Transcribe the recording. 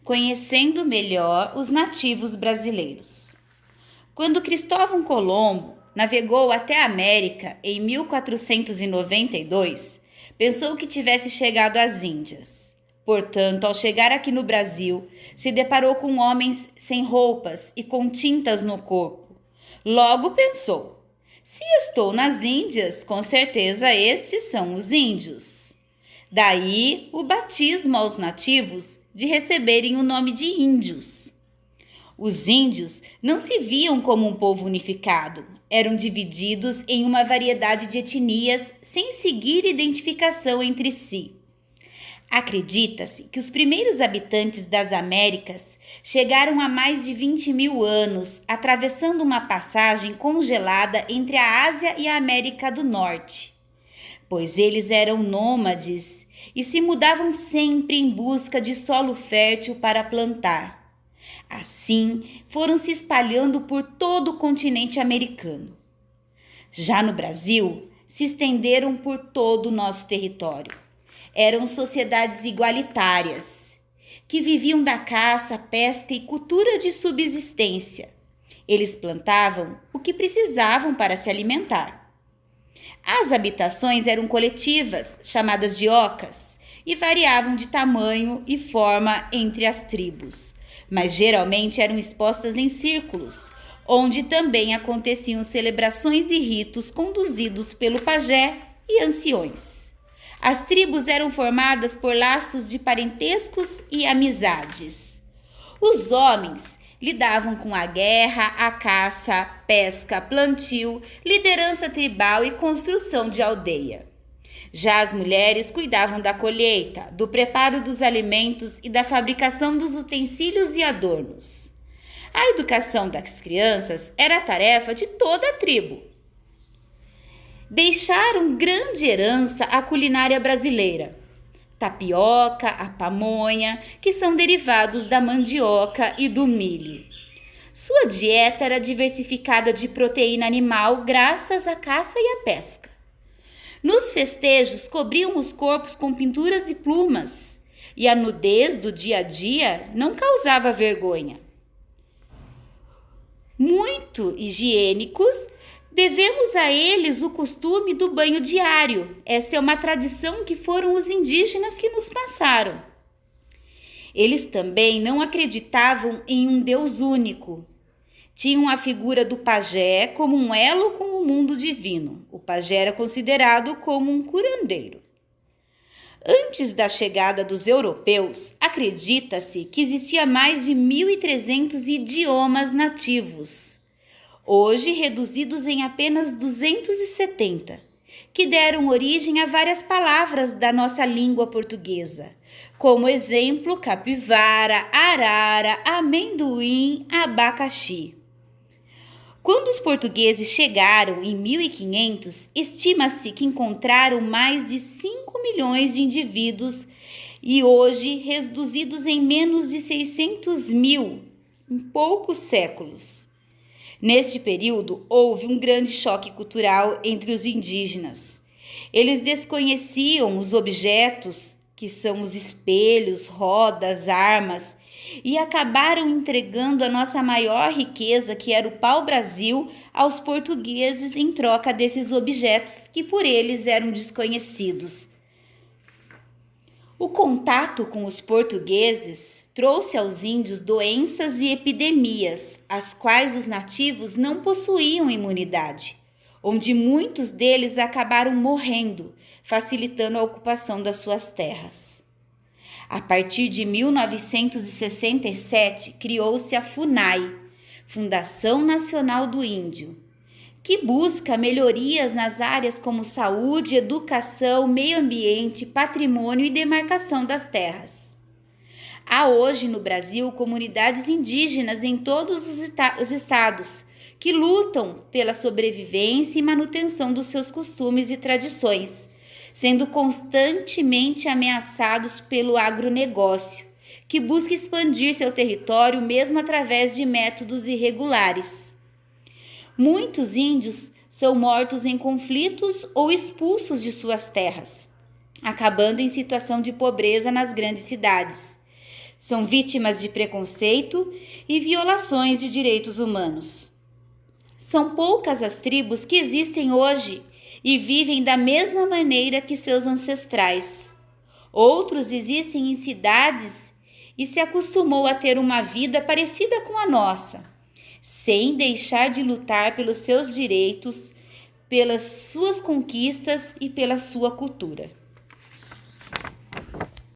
conhecendo melhor os nativos brasileiros. Quando Cristóvão Colombo navegou até a América em 1492, pensou que tivesse chegado às Índias. Portanto, ao chegar aqui no Brasil, se deparou com homens sem roupas e com tintas no corpo. Logo pensou: se estou nas Índias, com certeza estes são os índios. Daí o batismo aos nativos de receberem o nome de índios. Os índios não se viam como um povo unificado, eram divididos em uma variedade de etnias sem seguir identificação entre si. Acredita-se que os primeiros habitantes das Américas chegaram há mais de 20 mil anos, atravessando uma passagem congelada entre a Ásia e a América do Norte, pois eles eram nômades e se mudavam sempre em busca de solo fértil para plantar. Assim, foram se espalhando por todo o continente americano. Já no Brasil, se estenderam por todo o nosso território. Eram sociedades igualitárias, que viviam da caça, pesca e cultura de subsistência. Eles plantavam o que precisavam para se alimentar. As habitações eram coletivas, chamadas de ocas, e variavam de tamanho e forma entre as tribos, mas geralmente eram expostas em círculos, onde também aconteciam celebrações e ritos conduzidos pelo pajé e anciões. As tribos eram formadas por laços de parentescos e amizades. Os homens lidavam com a guerra, a caça, pesca, plantio, liderança tribal e construção de aldeia. Já as mulheres cuidavam da colheita, do preparo dos alimentos e da fabricação dos utensílios e adornos. A educação das crianças era a tarefa de toda a tribo. Deixaram grande herança à culinária brasileira. Tapioca, a pamonha, que são derivados da mandioca e do milho. Sua dieta era diversificada de proteína animal graças à caça e à pesca. Nos festejos cobriam os corpos com pinturas e plumas, e a nudez do dia a dia não causava vergonha. Muito higiênicos, devemos a eles o costume do banho diário. Esta é uma tradição que foram os indígenas que nos passaram. Eles também não acreditavam em um Deus único. Tinham a figura do pajé como um elo com o mundo divino. O pajé era considerado como um curandeiro. Antes da chegada dos europeus, acredita-se que existia mais de 1.300 idiomas nativos, hoje reduzidos em apenas 270, que deram origem a várias palavras da nossa língua portuguesa, como exemplo capivara, arara, amendoim, abacaxi. Quando os portugueses chegaram em 1500, estima-se que encontraram mais de 5 milhões de indivíduos e hoje reduzidos em menos de 600 mil em poucos séculos. Neste período, houve um grande choque cultural entre os indígenas. Eles desconheciam os objetos, que são os espelhos, rodas, armas, e acabaram entregando a nossa maior riqueza, que era o pau-brasil, aos portugueses em troca desses objetos que por eles eram desconhecidos. O contato com os portugueses trouxe aos índios doenças e epidemias, às quais os nativos não possuíam imunidade, onde muitos deles acabaram morrendo, facilitando a ocupação das suas terras. A partir de 1967, criou-se a FUNAI, Fundação Nacional do Índio, que busca melhorias nas áreas como saúde, educação, meio ambiente, patrimônio e demarcação das terras. Há hoje no Brasil comunidades indígenas em todos os estados que lutam pela sobrevivência e manutenção dos seus costumes e tradições, sendo constantemente ameaçados pelo agronegócio, que busca expandir seu território mesmo através de métodos irregulares. Muitos índios são mortos em conflitos ou expulsos de suas terras, acabando em situação de pobreza nas grandes cidades. São vítimas de preconceito e violações de direitos humanos. São poucas as tribos que existem hoje e vivem da mesma maneira que seus ancestrais. Outros existem em cidades e se acostumou a ter uma vida parecida com a nossa, sem deixar de lutar pelos seus direitos, pelas suas conquistas e pela sua cultura.